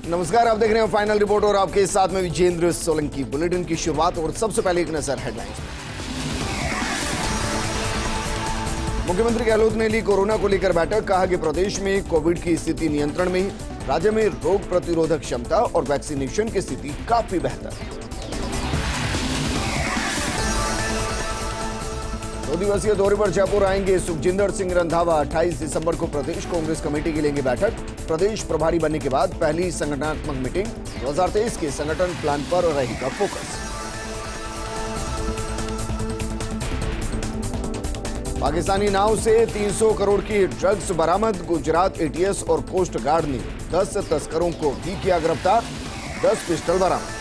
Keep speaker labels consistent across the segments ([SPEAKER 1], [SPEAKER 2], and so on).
[SPEAKER 1] नमस्कार, आप देख रहे हैं फाइनल रिपोर्ट और आपके साथ में विजेंद्र सोलंकी। बुलेटिन की शुरुआत और सबसे पहले एक नजर हेडलाइंस में। मुख्यमंत्री गहलोत ने ली कोरोना को लेकर बैठक। कहा कि प्रदेश में कोविड की स्थिति नियंत्रण में, राज्य में रोग प्रतिरोधक क्षमता और वैक्सीनेशन की स्थिति काफी बेहतर। 2 दिवसीय दौरे पर जयपुर आएंगे सुखजिंदर सिंह रंधावा। 28 दिसंबर को प्रदेश कांग्रेस कमेटी की लेंगे बैठक। प्रदेश प्रभारी बनने के बाद पहली संगठनात्मक मीटिंग। 2023 के संगठन प्लान पर रहेगा फोकस। पाकिस्तानी नाव से 300 करोड़ की ड्रग्स बरामद। गुजरात एटीएस और कोस्ट गार्ड ने 10 तस्करों को भी किया गिरफ्तार। 10 पिस्टल बरामद।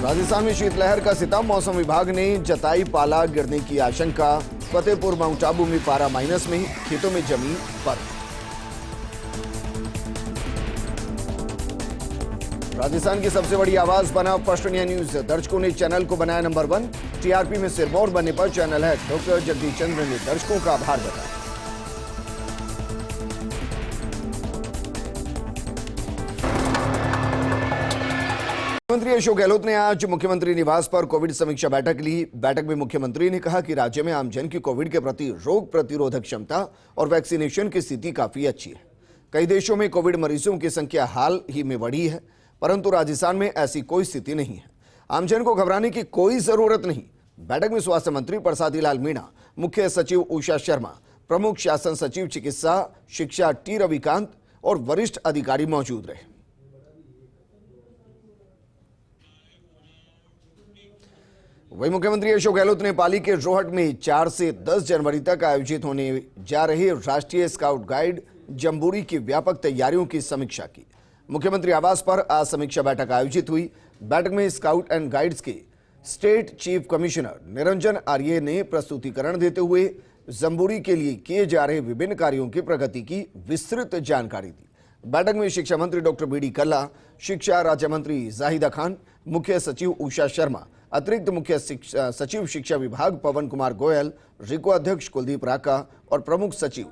[SPEAKER 1] राजस्थान में शीतलहर का सितम। मौसम विभाग ने जताई पाला गिरने की आशंका। फतेहपुर माउंट आबू में पारा माइनस में, खेतों में जमी बर्फ। राजस्थान की सबसे बड़ी आवाज बना फर्स्ट इंडिया न्यूज। दर्शकों ने चैनल को बनाया नंबर 1। टीआरपी में सिरमौर बनने पर चैनल हेड डॉक्टर जगदीश चंद्र ने दर्शकों का आभार जताया। मुख्यमंत्री अशोक गहलोत ने आज मुख्यमंत्री निवास पर कोविड समीक्षा बैठक ली। बैठक में मुख्यमंत्री ने कहा कि राज्य में आमजन की कोविड के प्रति रोग प्रतिरोधक क्षमता और वैक्सीनेशन की स्थिति काफी अच्छी है। कई देशों में कोविड मरीजों की संख्या हाल ही में बढ़ी है, परंतु राजस्थान में ऐसी कोई स्थिति नहीं है। आमजन को घबराने की कोई जरूरत नहीं। बैठक में स्वास्थ्य मंत्री प्रसादी लाल मीणा, मुख्य सचिव उषा शर्मा, प्रमुख शासन सचिव चिकित्सा शिक्षा टी रविकांत और वरिष्ठ अधिकारी मौजूद रहे। वहीं मुख्यमंत्री अशोक गहलोत ने पाली के रोहट में 4 से 10 जनवरी तक आयोजित होने जा रहे राष्ट्रीय स्काउट गाइड जम्बूरी की व्यापक तैयारियों की समीक्षा की। मुख्यमंत्री आवास पर आज समीक्षा बैठक आयोजित हुई। बैठक में स्काउट एंड गाइड्स के state chief commissioner Niranjan Arya ने प्रस्तुतिकरण देते हुए जम्बूरी के लिए किए जा रहे विभिन्न कार्यों की प्रगति की विस्तृत जानकारी दी। बैठक में शिक्षा मंत्री डॉक्टर बीडी कल्ला, शिक्षा राज्य मंत्री जाहिदा खान, मुख्य सचिव उषा शर्मा, अतिरिक्त मुख्य सचिव शिक्षा विभाग पवन कुमार गोयल, रिको अध्यक्ष कुलदीप राका और प्रमुख सचिव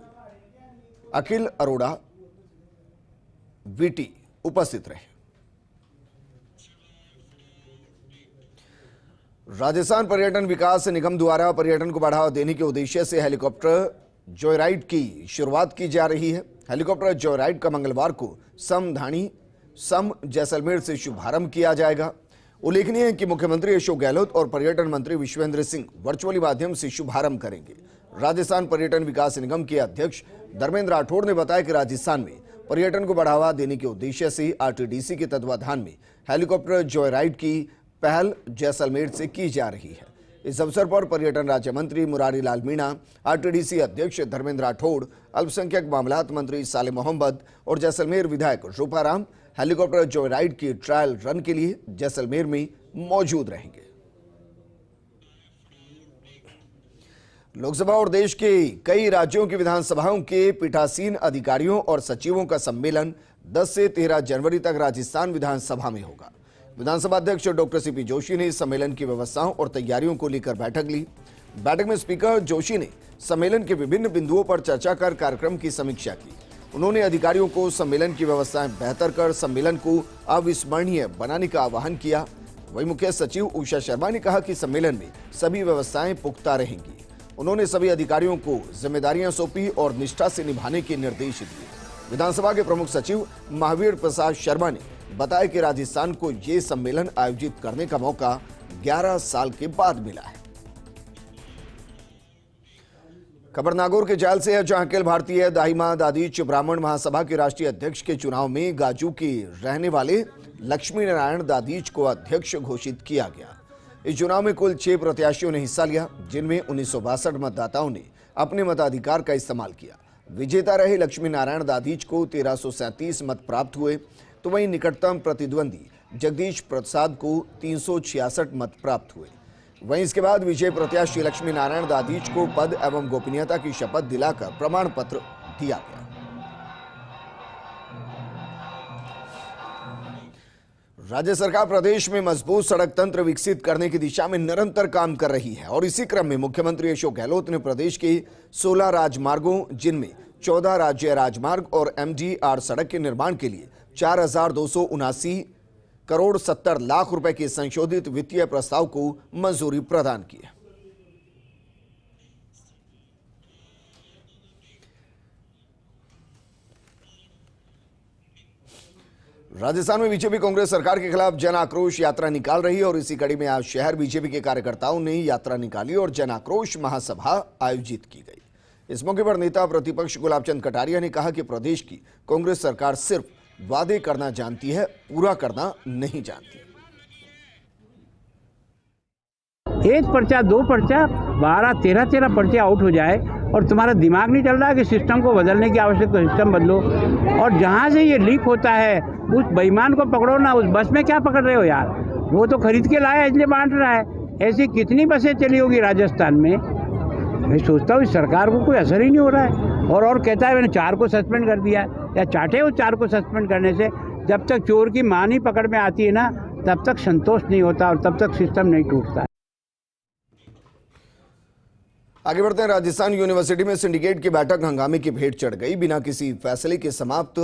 [SPEAKER 1] अखिल अरोड़ा वीटी उपस्थित रहे। राजस्थान पर्यटन विकास निगम द्वारा पर्यटन को बढ़ावा देने के उद्देश्य से हेलीकॉप्टर जॉयराइड की शुरुआत की जा रही है। हेलीकॉप्टर जॉयराइड का मंगलवार को समधानी सम जैसलमेर से शुभारंभ किया जाएगा। उल्लेखनीय है कि मुख्यमंत्री अशोक गहलोत और पर्यटन मंत्री विश्वेंद्र सिंह वर्चुअली माध्यम से शुभारंभ करेंगे। राजस्थान पर्यटन विकास निगम के अध्यक्ष धर्मेंद्र राठौड़ ने बताया कि राजस्थान में पर्यटन को बढ़ावा देने के उद्देश्य से आरटीडीसी के तत्वाधान में हेलीकॉप्टर जॉयराइड की पहल जैसलमेर से की जा रही है। इस अवसर पर पर्यटन राज्य मंत्री मुरारी लाल मीणा, आरटीडीसी अध्यक्ष धर्मेंद्र राठौड़, अल्पसंख्यक मामलात मंत्री साले मोहम्मद और जैसलमेर विधायक रूपाराम हेलीकॉप्टर जॉयराइड की ट्रायल रन के लिए जैसलमेर में मौजूद रहेंगे। लोकसभा और देश के कई राज्यों की विधानसभाओं के पीठासीन अधिकारियों और सचिवों का सम्मेलन 10 से 13 जनवरी तक राजस्थान विधानसभा में होगा। विधानसभा अध्यक्ष डॉक्टर सीपी जोशी ने सम्मेलन की व्यवस्थाओं और तैयारियों को लेकर बैठक ली। बैठक में स्पीकर जोशी ने सम्मेलन के विभिन्न बिंदुओं पर चर्चा कर कार्यक्रम की समीक्षा की। उन्होंने अधिकारियों को सम्मेलन की व्यवस्थाएं बेहतर कर सम्मेलन को अविस्मरणीय बनाने का आह्वान किया। वहीं मुख्य सचिव उषा शर्मा ने कहा कि सम्मेलन में सभी व्यवस्थाएं पुख्ता रहेंगी। उन्होंने सभी अधिकारियों को जिम्मेदारियां सौंपी और निष्ठा से निभाने के निर्देश दिए। विधानसभा के प्रमुख सचिव महावीर प्रसाद शर्मा ने बताया कि राजस्थान को ये सम्मेलन आयोजित करने का मौका 11 साल के बाद मिला है। खबर नागौर के जाल से है, जहां अखिल भारतीय दाहिमा दादीच ब्राह्मण महासभा के राष्ट्रीय अध्यक्ष के चुनाव में गाजू के रहने वाले लक्ष्मी नारायण दादीच को अध्यक्ष घोषित किया गया। इस चुनाव में कुल 6 प्रत्याशियों ने हिस्सा लिया, जिनमें 1962 मतदाताओं ने अपने मताधिकार का इस्तेमाल किया। विजेता रहे लक्ष्मी नारायण दादीच को 1337 मत प्राप्त हुए, तो वहीं निकटतम प्रतिद्वंदी जगदीश प्रसाद को 366 मत प्राप्त हुए। वहीं इसके बाद विजय प्रत्याशी लक्ष्मी नारायण दादीच को पद एवं गोपनीयता की शपथ दिलाकर प्रमाण पत्र दिया गया। राज्य सरकार प्रदेश में मजबूत सड़क तंत्र विकसित करने की दिशा में निरंतर काम कर रही है और इसी क्रम में मुख्यमंत्री अशोक गहलोत ने प्रदेश के 16 राजमार्गों, जिनमें 14 राज्य राजमार्ग और MDR सड़क के निर्माण के लिए 4,279 करोड़ 70 लाख रुपए के संशोधित वित्तीय प्रस्ताव को मंजूरी प्रदान की है। राजस्थान में बीजेपी कांग्रेस सरकार के खिलाफ जन आक्रोश यात्रा निकाल रही है और इसी कड़ी में आज शहर बीजेपी के कार्यकर्ताओं ने यात्रा निकाली और जन आक्रोश महासभा आयोजित की गई। इस मौके पर नेता प्रतिपक्ष गुलाबचंद कटारिया ने कहा कि प्रदेश की कांग्रेस सरकार सिर्फ वादे करना जानती है, पूरा करना नहीं जानती।
[SPEAKER 2] एक पर्चा, दो पर्चा, 12-13 पर्चे आउट हो जाए और तुम्हारा दिमाग नहीं चल रहा है कि सिस्टम को बदलने की आवश्यकता, तो सिस्टम बदलो। और जहाँ से ये लीक होता है उस बेईमान को पकड़ो ना। उस बस में क्या पकड़ रहे हो यार, वो तो खरीद के लाया इसलिए बांट रहा है। ऐसी कितनी बसें चली होगी राजस्थान में। मैं सोचता हूँ इस सरकार को कोई असर ही नहीं हो रहा है। और कहता है मैंने 4 को सस्पेंड कर दिया, या चाटे हो 4 को सस्पेंड करने से। जब तक चोर की मां नहीं पकड़ में आती है ना, तब तक संतोष नहीं होता और तब तक सिस्टम नहीं टूटता।
[SPEAKER 1] आगे बढ़ते हैं। राजस्थान यूनिवर्सिटी में सिंडिकेट की बैठक हंगामे की भेंट चढ़ गई। बिना किसी फैसले के समाप्त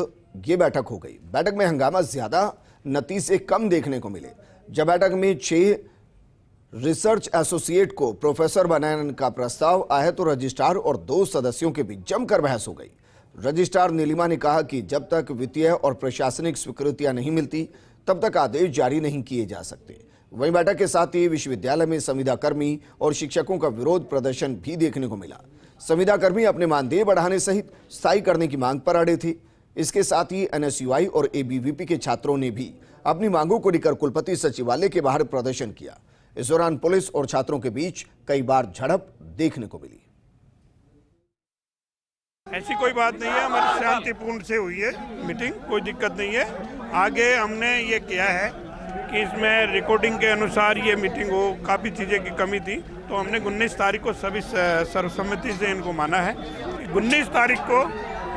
[SPEAKER 1] ये बैठक हो गई। बैठक में हंगामा ज्यादा, नतीजे कम देखने को मिले। जब बैठक में 6 रिसर्च एसोसिएट को प्रोफेसर बनाने का प्रस्ताव आया तो रजिस्ट्रार और 2 सदस्यों के बीच जमकर बहस हो गई। रजिस्ट्रार नीलिमा ने कहा कि जब तक वित्तीय और प्रशासनिक स्वीकृतियां नहीं मिलती तब तक आदेश जारी नहीं किए जा सकते। वहीं बैठक के साथ ही विश्वविद्यालय में संविदा कर्मी और शिक्षकों का विरोध प्रदर्शन भी देखने को मिला। संविदा कर्मी अपने मानदेय बढ़ाने सहित स्थायी करने की मांग पर अड़े थे। इसके साथ ही NSUI और ABVP के छात्रों ने भी अपनी मांगों को लेकर कुलपति सचिवालय के बाहर प्रदर्शन किया। इस दौरान पुलिस और छात्रों के बीच कई बार झड़प देखने को मिली।
[SPEAKER 3] ऐसी कोई बात नहीं है, हमारी शांतिपूर्ण से हुई है मीटिंग, कोई दिक्कत नहीं है। आगे हमने ये किया है कि इसमें रिकॉर्डिंग के अनुसार ये मीटिंग हो, काफ़ी चीज़ें की कमी थी तो हमने 19 तारीख को सभी सर्वसम्मति से इनको माना है। 19 तारीख को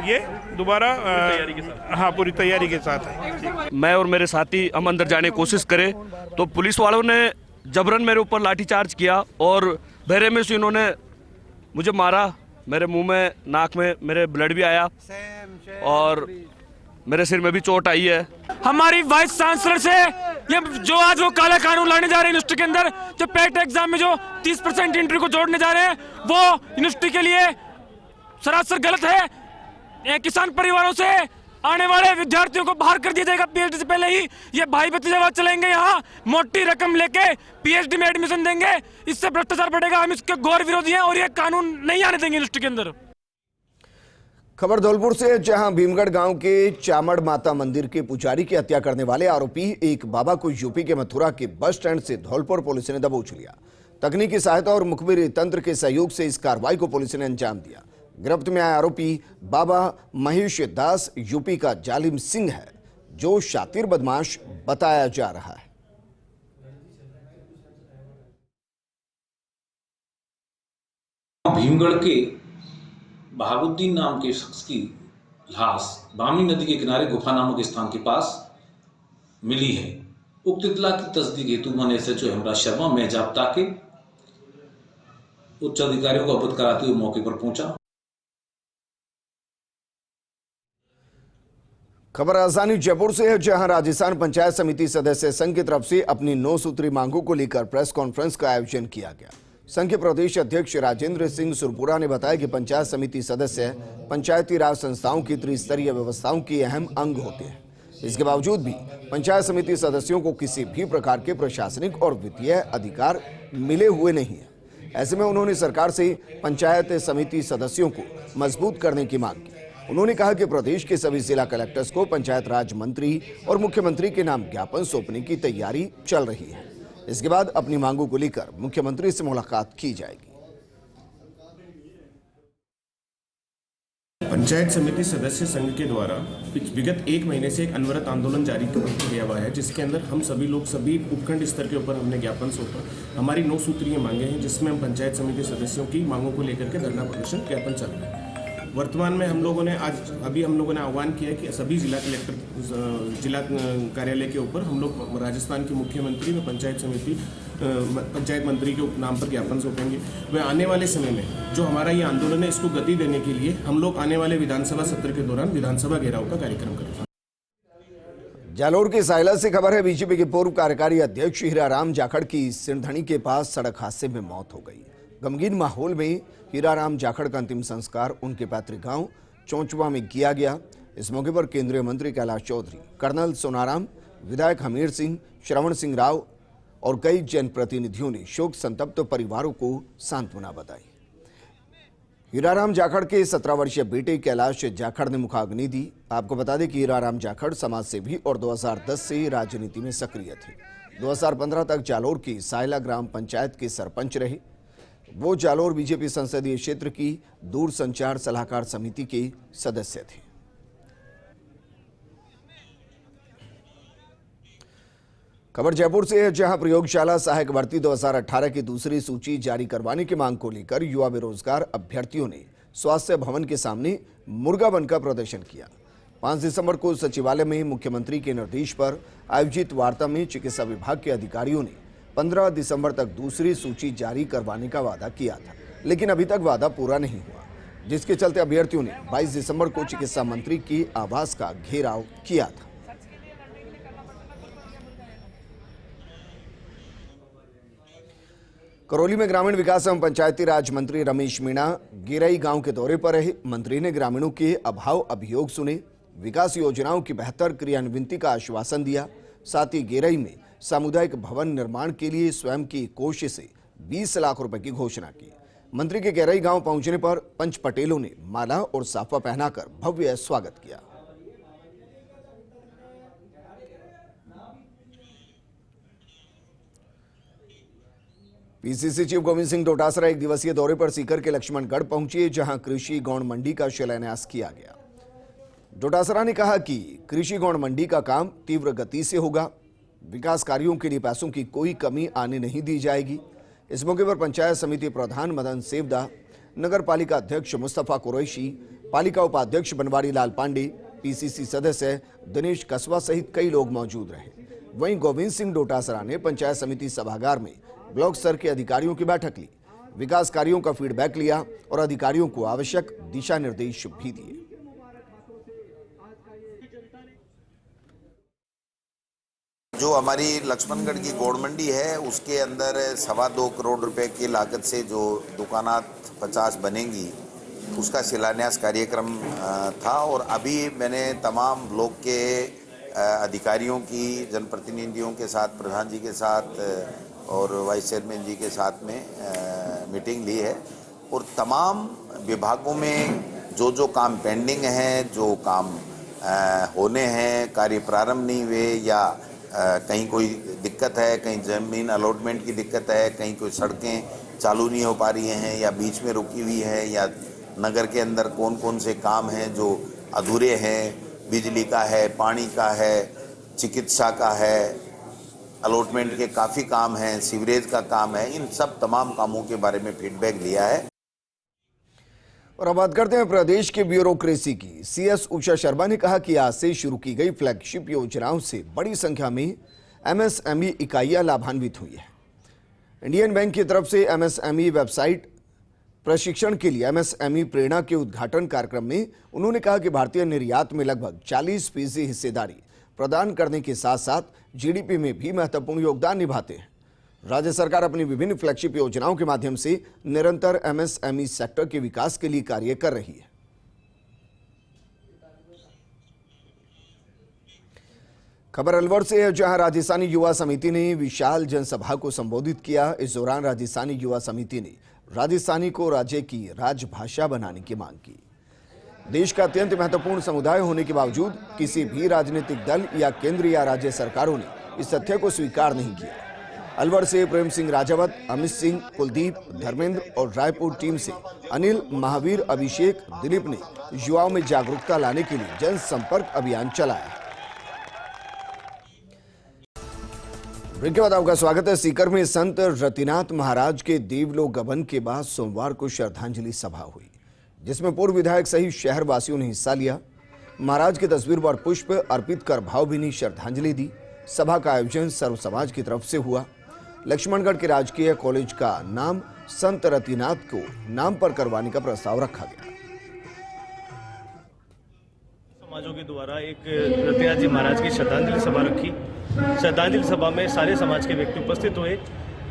[SPEAKER 3] ये दोबारा पूरी तैयारी के साथ है।
[SPEAKER 4] मैं और मेरे साथी हम अंदर जाने की कोशिश करें तो पुलिस वालों ने जबरन मेरे ऊपर लाठीचार्ज किया और बहरे में से इन्होंने मुझे मारा। मेरे मुंह में, नाक में मेरे ब्लड भी आया और मेरे सिर में भी चोट आई है।
[SPEAKER 5] हमारी वाइस चांसलर से ये जो आज वो काला कानून लाने जा रहे हैं यूनिवर्सिटी के अंदर, जो पेट एग्जाम में जो 30% एंट्री को जोड़ने जा रहे हैं, वो यूनिवर्सिटी के लिए सरासर गलत है। किसान परिवारों से आने वाले विद्यार्थियों को बाहर कर दिया जाएगा PhD से पहले ही। ये भाई भतीजावाद चलेंगे, यहाँ मोटी रकम लेके PhD में एडमिशन देंगे, इससे भ्रष्टाचार बढ़ेगा। हम इसके घोर विरोधी हैं और ये कानून नहीं आने देंगे यूनिवर्सिटी के अंदर।
[SPEAKER 1] खबर धौलपुर से, जहां भीमगढ़ गांव के चामड़ माता मंदिर के पुजारी की हत्या करने वाले आरोपी एक बाबा को यूपी के मथुरा के बस स्टैंड से धौलपुर पुलिस ने दबोच लिया। तकनीकी सहायता और मुखबिर तंत्र के सहयोग से इस कार्रवाई को पुलिस ने अंजाम दिया। गिरफ्त में आया आरोपी बाबा महेश दास यूपी का जालिम सिंह है, जो शातिर बदमाश बताया जा रहा है।
[SPEAKER 6] भीमगढ़ के बहाबुद्दीन नाम के शख्स की लाश बामनी नदी के किनारे गुफा नामक स्थान के पास मिली है। उक्त इत्तला की तस्दीक हेतु मन SHO हेमराज शर्मा में जाब्ता के उच्च अधिकारियों को अवगत कराते हुए मौके पर पहुंचा।
[SPEAKER 1] खबर राजधानी जयपुर से है, जहां राजस्थान पंचायत समिति सदस्य संघ की तरफ से अपनी 9 सूत्री मांगों को लेकर प्रेस कॉन्फ्रेंस का आयोजन किया गया। संघ के प्रदेश अध्यक्ष राजेंद्र सिंह सुरपुरा ने बताया कि पंचायत समिति सदस्य पंचायती राज संस्थाओं की त्रिस्तरीय व्यवस्थाओं की अहम अंग होते हैं। इसके बावजूद भी पंचायत समिति सदस्यों को किसी भी प्रकार के प्रशासनिक और वित्तीय अधिकार मिले हुए नहीं है। ऐसे में उन्होंने सरकार से पंचायत समिति सदस्यों को मजबूत करने की मांग की। उन्होंने कहा कि प्रदेश के सभी जिला कलेक्टर्स को पंचायत राज मंत्री और मुख्यमंत्री के नाम ज्ञापन सौंपने की तैयारी चल रही है। इसके बाद अपनी मांगों को लेकर मुख्यमंत्री से मुलाकात की जाएगी।
[SPEAKER 7] पंचायत समिति सदस्य संघ के द्वारा विगत 1 महीने से एक अनवरत आंदोलन जारी किया हुआ है, जिसके अंदर हम सभी लोग सभी उपखंड स्तर के ऊपर हमने ज्ञापन सौंपा। हमारी 9 सूत्रीय मांगे हैं, जिसमें हम पंचायत समिति सदस्यों की मांगों को लेकर के धरना प्रदर्शन ज्ञापन चल रहा है। वर्तमान में हम लोगों ने आह्वान किया कि सभी जिला कलेक्टर जिला कार्यालय के ऊपर हम लोग राजस्थान के मुख्यमंत्री व पंचायत समिति पंचायत मंत्री के नाम पर ज्ञापन सौंपेंगे। वह आने वाले समय में जो हमारा ये आंदोलन है इसको गति देने के लिए हम लोग आने वाले विधानसभा सत्र के दौरान विधानसभा घेराव का कार्यक्रम करेंगे।
[SPEAKER 1] जालोर के सायला से खबर है, बीजेपी के पूर्व कार्यकारी अध्यक्ष हीराराम जाखड़ की सिंधनी के पास सड़क हादसे में मौत हो गई। गमगीन माहौल में हीराराम जाखड़ का अंतिम संस्कार उनके पैतृक गांव चौंचवा में किया गया। इस मौके पर केंद्रीय मंत्री कैलाश चौधरी, कर्नल सोनाराम, विधायक हमीर सिंह, श्रवण सिंह राव और कई जनप्रतिनिधियों ने शोक संतप्त परिवारों को सांत्वना बताई। हीराराम जाखड़ के 17 वर्षीय बेटे कैलाश जाखड़ ने मुखाग्नि दी। आपको बता दें कि हीराराम जाखड़ समाजसेवी और 2010 से राजनीति में सक्रिय थे। 2015 तक जालोर की सायला ग्राम पंचायत के सरपंच रहे। वो जालोर बीजेपी संसदीय क्षेत्र की दूरसंचार सलाहकार समिति के सदस्य थे। खबर जयपुर से है, जहां प्रयोगशाला सहायक भर्ती 2018 की दूसरी सूची जारी करवाने की मांग को लेकर युवा बेरोजगार अभ्यर्थियों ने स्वास्थ्य भवन के सामने मुर्गा बनकर प्रदर्शन किया। 5 दिसंबर को सचिवालय में मुख्यमंत्री के निर्देश पर आयोजित वार्ता में चिकित्सा विभाग के अधिकारियों ने 15 दिसंबर तक दूसरी सूची जारी करवाने का वादा किया था, लेकिन अभी तक वादा पूरा नहीं हुआ, जिसके चलते अभ्यर्थियों ने 22 दिसंबर को चिकित्सा मंत्री के आवास का घेराव किया था। करौली में ग्रामीण विकास एवं पंचायती राज मंत्री रमेश मीणा गिरई गांव के दौरे पर रहे। मंत्री ने ग्रामीणों के अभाव अभियोग सुने, विकास योजनाओं की बेहतर क्रियान्वयन का आश्वासन दिया। साथ ही गिरई में सामुदायिक भवन निर्माण के लिए स्वयं की कोष से 20 लाख रुपए की घोषणा की। मंत्री के गिरई गांव पहुंचने पर पंच पटेलों ने माला और साफा पहनाकर भव्य स्वागत किया। पीसीसी चीफ गोविंद सिंह डोटासरा एक दिवसीय दौरे पर सीकर के लक्ष्मणगढ़ पहुंचे, जहां कृषि गौण मंडी का शिलान्यास किया गया। डोटासरा ने कहा कि कृषि गौण मंडी का काम तीव्र गति से होगा। विकास कार्यों के लिए पैसों की कोई कमी आने नहीं दी जाएगी। इस मौके पर पंचायत समिति प्रधान मदन सेवदा, नगर पालिका अध्यक्ष मुस्तफा कुरैशी, पालिका उपाध्यक्ष बनवारी लाल पांडे, पीसीसी सदस्य दिनेश कसवा सहित कई लोग मौजूद रहे। वहीं गोविंद सिंह डोटासरा ने पंचायत समिति सभागार में ब्लॉक स्तर के अधिकारियों की बैठक ली, विकास कार्यों का फीडबैक लिया और अधिकारियों को आवश्यक दिशा निर्देश भी दिए।
[SPEAKER 8] जो हमारी लक्ष्मणगढ़ की गौड़ मंडी है उसके अंदर 2.25 करोड़ रुपए की लागत से जो दुकानात 50 बनेंगी उसका शिलान्यास कार्यक्रम था। और अभी मैंने तमाम ब्लॉक के अधिकारियों की, जनप्रतिनिधियों के साथ, प्रधान जी के साथ और वाइस चेयरमैन जी के साथ में मीटिंग ली है। और तमाम विभागों में जो जो काम पेंडिंग हैं, जो काम होने हैं, कार्य प्रारंभ नहीं हुए या कहीं कोई दिक्कत है, कहीं ज़मीन अलॉटमेंट की दिक्कत है, कहीं कोई सड़कें चालू नहीं हो पा रही हैं या बीच में रुकी हुई हैं, या नगर के अंदर कौन कौन से काम हैं जो अधूरे हैं, बिजली का है, पानी का है, चिकित्सा का है, अलॉटमेंट के काफ़ी काम हैं, सीवरेज का काम है, इन सब तमाम कामों के बारे में फीडबैक लिया है।
[SPEAKER 1] और अब बात करते हैं प्रदेश के ब्यूरोक्रेसी की। सीएस उषा शर्मा ने कहा कि आज से शुरू की गई फ्लैगशिप योजनाओं से बड़ी संख्या में एमएसएमई इकाइयां लाभान्वित हुई है। इंडियन बैंक की तरफ से एमएसएमई वेबसाइट प्रशिक्षण के लिए एमएसएमई प्रेरणा के उद्घाटन कार्यक्रम में उन्होंने कहा कि भारतीय निर्यात में लगभग 40% हिस्सेदारी प्रदान करने के साथ साथ जीडीपी में भी महत्वपूर्ण योगदान निभाते हैं। राज्य सरकार अपनी विभिन्न फ्लैगशिप योजनाओं के माध्यम से निरंतर एमएसएमई सेक्टर के विकास के लिए कार्य कर रही है। खबर अलवर से है, जहां राजस्थानी युवा समिति ने विशाल जनसभा को संबोधित किया। इस दौरान राजस्थानी युवा समिति ने राजस्थानी को राज्य की राजभाषा बनाने की मांग की। देश का अत्यंत महत्वपूर्ण समुदाय होने के बावजूद किसी भी राजनीतिक दल या केंद्र या राज्य सरकारों ने इस तथ्य को स्वीकार नहीं किया। अलवर से प्रेम सिंह राजावत, अमित सिंह, कुलदीप, धर्मेंद्र और रायपुर टीम से अनिल, महावीर, अभिषेक, दिलीप ने युवाओं में जागरूकता लाने के लिए जनसंपर्क अभियान चलाया। ब्रेक के बाद आपका स्वागत है। सीकर में संत रतिनाथ महाराज के देवलोक गमन के बाद सोमवार को श्रद्धांजलि सभा हुई, जिसमें पूर्व विधायक सहित शहर वासियों ने हिस्सा लिया। महाराज की तस्वीर पर पुष्प अर्पित कर भावभीनी श्रद्धांजलि दी। सभा का आयोजन सर्व समाज की तरफ से हुआ। लक्ष्मणगढ़ के राजकीय कॉलेज का नाम संत रतिनाथ को नाम पर करवाने का प्रस्ताव रखा गया।
[SPEAKER 9] समाजों के द्वारा एक रतिनाथ जी महाराज की श्रद्धांजलि सभा रखी। श्रद्धांजलि सभा में सारे समाज के व्यक्ति उपस्थित हुए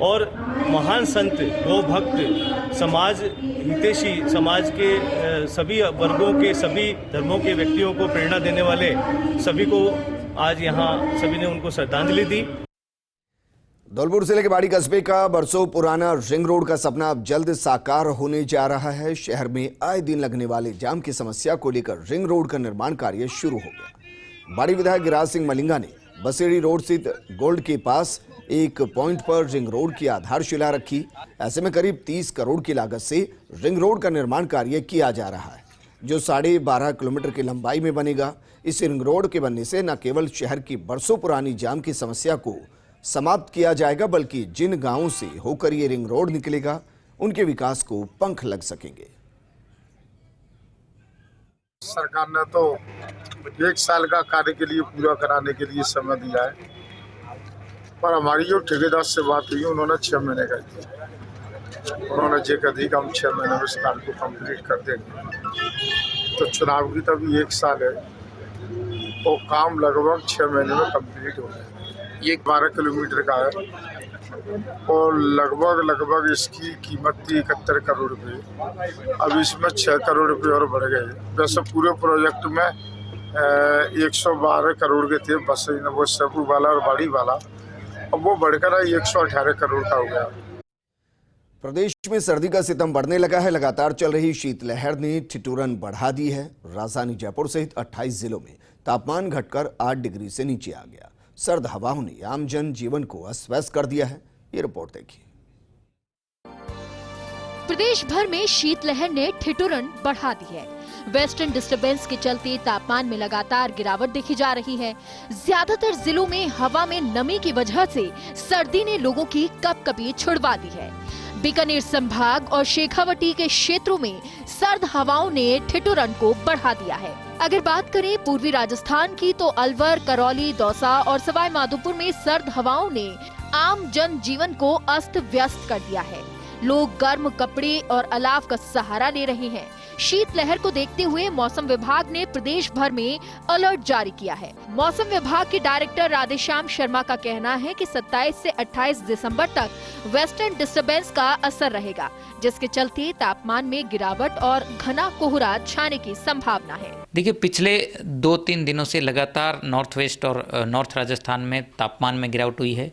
[SPEAKER 9] और महान संत, गौ भक्त, समाज हितैषी, समाज के सभी वर्गों के, सभी धर्मों के व्यक्तियों को प्रेरणा देने वाले सभी को आज यहाँ सभी ने उनको श्रद्धांजलि दी।
[SPEAKER 1] धौलपुर जिले के बाड़ी कस्बे का बरसों पुराना रिंग रोड का सपना अब जल्द साकार होने जा रहा है। शहर में आए दिन लगने वाले जाम की समस्या को लेकर रिंग रोड का निर्माण कार्य शुरू हो गया। बाड़ी विधायक गिरिराज सिंह मलिंगा ने बसेड़ी रोड स्थित गोल्ड के पास एक पॉइंट पर रिंग रोड की आधारशिला रखी। ऐसे में करीब 30 करोड़ की लागत से रिंग रोड का निर्माण कार्य किया जा रहा है, जो 12.5 किलोमीटर की लंबाई में बनेगा। इस रिंग रोड के बनने से न केवल शहर की बरसों पुरानी जाम की समस्या को समाप्त किया जाएगा, बल्कि जिन गांवों से होकर ये रिंग रोड निकलेगा उनके विकास को पंख लग सकेंगे।
[SPEAKER 10] सरकार ने तो 1 साल का कार्य के लिए पूरा कराने के लिए समय दिया है, पर हमारी जो ठेकेदार से बात हुई उन्होंने 6 महीने का दिया। उन्होंने जे कहा कि हम 6 महीने में इस कार्य को कंप्लीट कर देंगे। तो चुनाव की तभी 1 साल है, वो काम लगभग 6 महीने में कंप्लीट हो गया। ये 12 किलोमीटर का है और लगभग इसकी कीमत थी 71 करोड़ रुपये। अब इसमें 6 करोड़ रुपये और बढ़ गए। वैसे पूरे प्रोजेक्ट में 112 करोड़ के थे, बस वो सबू वाला और बाड़ी वाला, अब वो बढ़कर 118 करोड़ का हो गया।
[SPEAKER 1] प्रदेश में सर्दी का सितम बढ़ने लगा है। लगातार चल रही शीतलहर ने ठिठुरन बढ़ा दी है। राजधानी जयपुर सहित 28 जिलों में तापमान घटकर 8 डिग्री से नीचे आ गया। सर्द हवाओं ने आम जन जीवन को अस्त व्यस्त कर दिया है। ये रिपोर्ट देखिए।
[SPEAKER 11] प्रदेश भर में शीतलहर ने ठिठुरन बढ़ा दी है। वेस्टर्न डिस्टर्बेंस के चलते तापमान में लगातार गिरावट देखी जा रही है। ज्यादातर जिलों में हवा में नमी की वजह से सर्दी ने लोगों की कपकपी छुड़वा दी है। बीकानेर संभाग और शेखावटी के क्षेत्रों में सर्द हवाओं ने ठिठुरन को बढ़ा दिया है। अगर बात करें पूर्वी राजस्थान की, तो अलवर, करौली, दौसा और सवाई माधोपुर में सर्द हवाओं ने आम जन जीवन को अस्त व्यस्त कर दिया है। लोग गर्म कपड़े और अलाव का सहारा ले रहे हैं। शीतलहर को देखते हुए मौसम विभाग ने प्रदेश भर में अलर्ट जारी किया है। मौसम विभाग के डायरेक्टर राधेश्याम शर्मा का कहना है कि 27 से 28 दिसंबर तक वेस्टर्न डिस्टर्बेंस का असर रहेगा, जिसके चलते तापमान में गिरावट और घना कोहरा छाने की संभावना है।
[SPEAKER 12] देखिए, पिछले 2-3 दिनों से लगातार नॉर्थ वेस्ट और नॉर्थ राजस्थान में तापमान में गिरावट हुई है।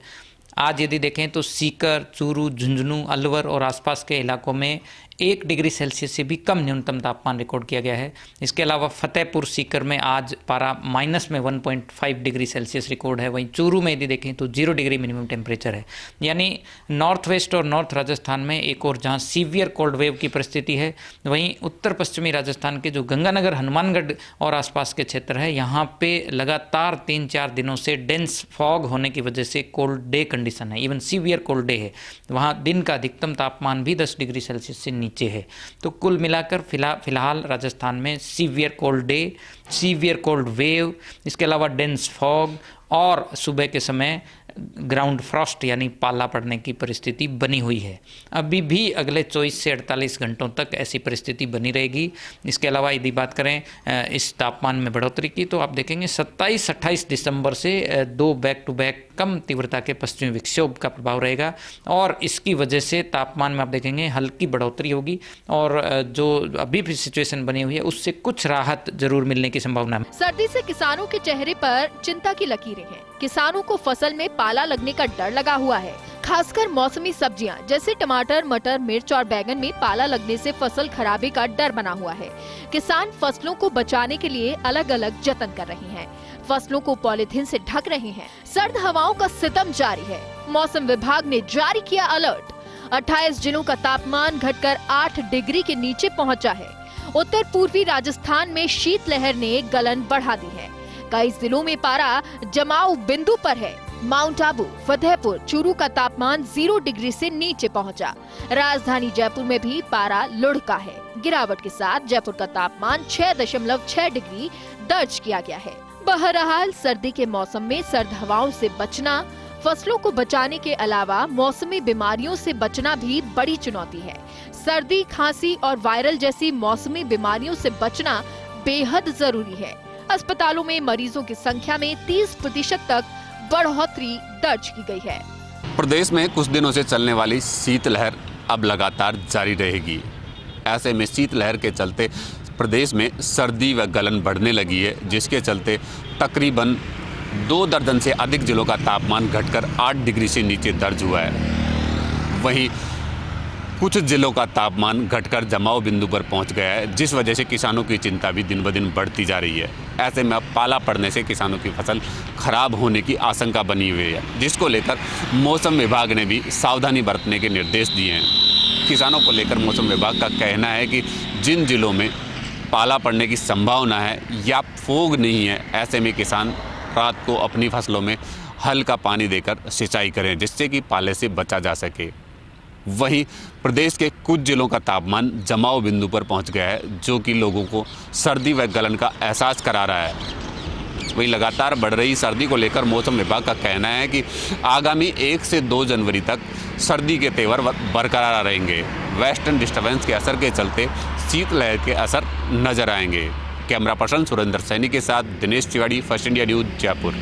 [SPEAKER 12] आज यदि देखें तो सीकर, चूरू, झुंझुनू, अलवर और आसपास के इलाकों में 1 डिग्री सेल्सियस से भी कम न्यूनतम तापमान रिकॉर्ड किया गया है। इसके अलावा फतेहपुर, सीकर में आज पारा माइनस में 1.5 डिग्री सेल्सियस रिकॉर्ड है। वहीं चूरू में यदि देखें तो 0 डिग्री मिनिमम टेम्परेचर है। यानी नॉर्थ वेस्ट और नॉर्थ राजस्थान में एक और जहां सीवियर कोल्ड वेव की परिस्थिति है, वहीं उत्तर पश्चिमी राजस्थान के जो गंगानगर, हनुमानगढ़ और आसपास के क्षेत्र है, यहाँ पे लगातार 3-4 दिनों से डेंस फॉग होने की वजह से कोल्ड डे कंडीशन है, इवन सीवियर कोल्ड डे है। वहाँ दिन का अधिकतम तापमान भी 10 डिग्री सेल्सियस से नीचे है। तो कुल मिलाकर फिलहाल राजस्थान में severe cold day, severe cold wave, इसके अलावा डेंस फॉग और सुबह के समय ग्राउंड फ्रॉस्ट यानी पाला पड़ने की परिस्थिति बनी हुई है। अभी भी अगले 24 से 48 घंटों तक ऐसी परिस्थिति बनी रहेगी। इसके अलावा यदि बात करें इस तापमान में बढ़ोतरी की, तो आप देखेंगे 27-28 दिसंबर से 2 बैक टू बैक कम तीव्रता के पश्चिमी विक्षोभ का प्रभाव रहेगा और इसकी वजह से तापमान में आप देखेंगे हल्की बढ़ोतरी होगी और जो अभी भी सिचुएशन बनी हुई है उससे कुछ राहत जरूर मिलने की संभावना है।
[SPEAKER 11] सर्दी से किसानों के चेहरे पर चिंता की लकीरें हैं। किसानों को फसल में पाला लगने का डर लगा हुआ है। खासकर मौसमी सब्जियां जैसे टमाटर, मटर, मिर्च और बैंगन में पाला लगने से फसल खराबे का डर बना हुआ है। किसान फसलों को बचाने के लिए अलग अलग जतन कर रहे हैं। फसलों को पॉलीथीन से ढक रहे हैं। सर्द हवाओं का सितम जारी है। मौसम विभाग ने जारी किया अलर्ट। 28 जिलों का तापमान घटकर 8 डिग्री के नीचे पहुंचा है। उत्तर पूर्वी राजस्थान में शीतलहर ने गलन बढ़ा दी है। कई जिलों में पारा जमाव बिंदु पर है। माउंट आबू, फतेहपुर, चूरू का तापमान 0 डिग्री से नीचे पहुंचा। राजधानी जयपुर में भी पारा लुढ़का है। गिरावट के साथ जयपुर का तापमान 6.6 डिग्री दर्ज किया गया है। बहरहाल सर्दी के मौसम में सर्द हवाओं से बचना, फसलों को बचाने के अलावा मौसमी बीमारियों से बचना भी बड़ी चुनौती है। सर्दी, खांसी और वायरल जैसी मौसमी बीमारियों से बचना बेहद जरूरी है। अस्पतालों में मरीजों की संख्या में 30% तक बढ़ोतरी दर्ज की गई है।
[SPEAKER 13] प्रदेश में कुछ दिनों से चलने वाली शीतलहर अब लगातार जारी रहेगी। ऐसे में शीतलहर के चलते प्रदेश में सर्दी व गलन बढ़ने लगी है, जिसके चलते तकरीबन 2 दर्जन से अधिक जिलों का तापमान घटकर 8 डिग्री से नीचे दर्ज हुआ है। वहीं कुछ जिलों का तापमान घटकर जमाव बिंदु पर पहुंच गया है, जिस वजह से किसानों की चिंता भी दिन ब दिन बढ़ती जा रही है। ऐसे में अब पाला पड़ने से किसानों की फसल खराब होने की आशंका बनी हुई है, जिसको लेकर मौसम विभाग ने भी सावधानी बरतने के निर्देश दिए हैं। किसानों को लेकर मौसम विभाग का कहना है कि जिन जिलों में पाला पड़ने की संभावना है या फोग नहीं है, ऐसे में किसान रात को अपनी फसलों में हल्का पानी देकर सिंचाई करें, जिससे कि पाले से बचा जा सके। वहीं प्रदेश के कुछ जिलों का तापमान जमाव बिंदु पर पहुंच गया है, जो कि लोगों को सर्दी व गलन का एहसास करा रहा है। वहीं लगातार बढ़ रही सर्दी को लेकर मौसम विभाग का कहना है कि आगामी 1 से 2 जनवरी तक सर्दी के तेवर बरकरार रहेंगे। वेस्टर्न डिस्टर्बेंस के असर के चलते शीतलहर के असर नजर आएंगे। कैमरा पर्सन सुरेंद्र सैनी के साथ Dinesh Tiwari, first India news, Jaipur.